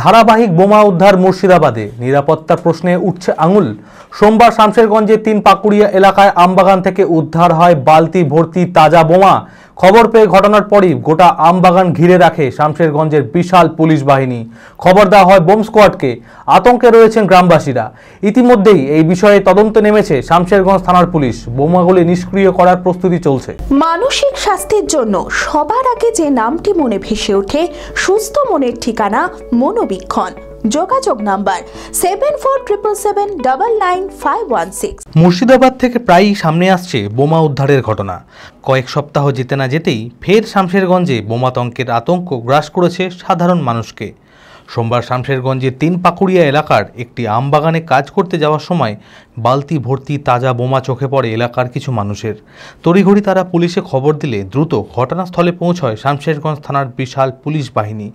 ধারাবাহিক বোমা উদ্ধার মুর্শিদাবাদে, নিরাপত্তার প্রশ্নে উঠছে আঙুল। সোমবার শামশেরগঞ্জের 3 পাকুড়িয়া এলাকায় আমবাগান থেকে উদ্ধার হয় বালতি ভর্তি তাজা বোমা। খবর পেয়ে ঘটনার পরই গোটা আমবাগান ঘিরে রাখে শামশেরগঞ্জের বিশাল পুলিশ বাহিনী। খবর দেওয়া হয় বোম স্কোয়াডকে। আতঙ্কে রয়েছেন গ্রামবাসীরা। ইতিমধ্যেই এই বিষয়ে তদন্তে নেমেছে শামশেরগঞ্জ থানার পুলিশ। বোমাগুলি নিষ্ক্রিয় করার প্রস্তুতি চলছে। মানসিক স্বাস্থ্যের জন্য সবার আগে যে নামটি মনে ভেসে ওঠে, সুস্থ মনের ঠিকানা মনোবীক্ষণ। যোগাযোগ নাম্বার 7477799516। মুর্শিদাবাদ থেকে প্রায়ই সামনে আসছে বোমা উদ্ধারের ঘটনা। কয়েক সপ্তাহ যেতে না যেতেই ফের শামশেরগঞ্জে বোমাতঙ্কের আতঙ্ক গ্রাস করেছে সাধারণ মানুষকে। সোমবার শামশেরগঞ্জের 3 পাকুড়িয়া এলাকার একটি আমবাগানে কাজ করতে যাওয়ার সময় বালতি ভর্তি তাজা বোমা চোখে পড়ে এলাকার কিছু মানুষের। তড়িঘড়ি তারা পুলিশে খবর দিলে দ্রুত ঘটনাস্থলে পৌঁছয় শামশেরগঞ্জ থানার বিশাল পুলিশ বাহিনী।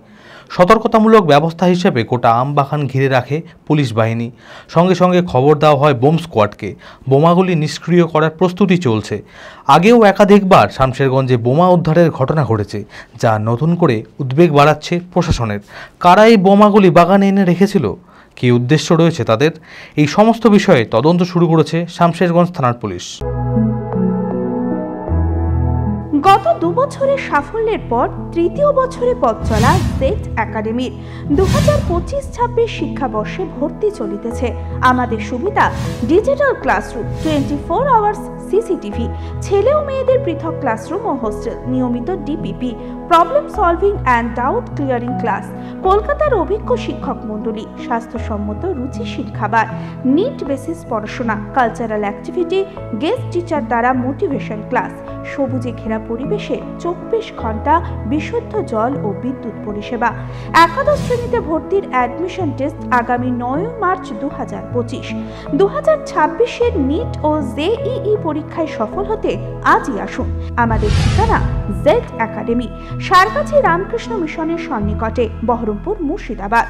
সতর্কতামূলক ব্যবস্থা হিসেবে গোটা আমবাগান ঘিরে রাখে পুলিশ বাহিনী। সঙ্গে সঙ্গে খবর দেওয়া হয় বোম স্কোয়াডকে। বোমাগুলি নিষ্ক্রিয় করার প্রস্তুতি চলছে। আগেও একাধিকবার শামশেরগঞ্জে বোমা উদ্ধারের ঘটনা ঘটেছে, যা নতুন করে উদ্বেগ বাড়াচ্ছে প্রশাসনের। কারা এই বোমাগুলি বাগানে এনে রেখেছিল, কী উদ্দেশ্য রয়েছে তাদের, এই সমস্ত বিষয়ে তদন্ত শুরু করেছে শামশেরগঞ্জ থানার পুলিশ। গত 2 বছরের সাফল্যের পর তৃতীয় বছরে পথ চলা জেড একাডেমির 2025-26 শিক্ষাবর্ষে ভর্তি চলিতেছে। আমাদের সুবিধা ডিজিটাল ক্লাসরুম, 24 আওয়ার্স সিসিটিভি, ছেলে ও মেয়েদের পৃথক ক্লাসরুম ও হোস্টেল, নিয়মিত DPP, problem solving and doubt clearing class, কলকাতার অভিজ্ঞ শিক্ষক মণ্ডলী, স্বাস্থ্যসম্মত রুচিশীল খাবার, নিট বেসিস পড়াশোনা, কালচারাল অ্যাক্টিভিটি, গেস্ট টিচার দ্বারা মোটিভেশন ক্লাস, সবুজে ঘেরা পরিবেশে 24 ঘন্টা বিশুদ্ধ জল ও বিদ্যুৎ পরিষেবা। একাদশ শ্রেণীতে ভর্তির অ্যাডমিশন টেস্ট আগামী 9 মার্চ 2025। 2026-এর নিট ও জেইই পরীক্ষায় সফল হতে আজই আসুন। আমাদের ঠিকানা জেড একাডেমি, সারগাছি রামকৃষ্ণ মিশনের সন্নিকটে, বহরমপুর, মুর্শিদাবাদ।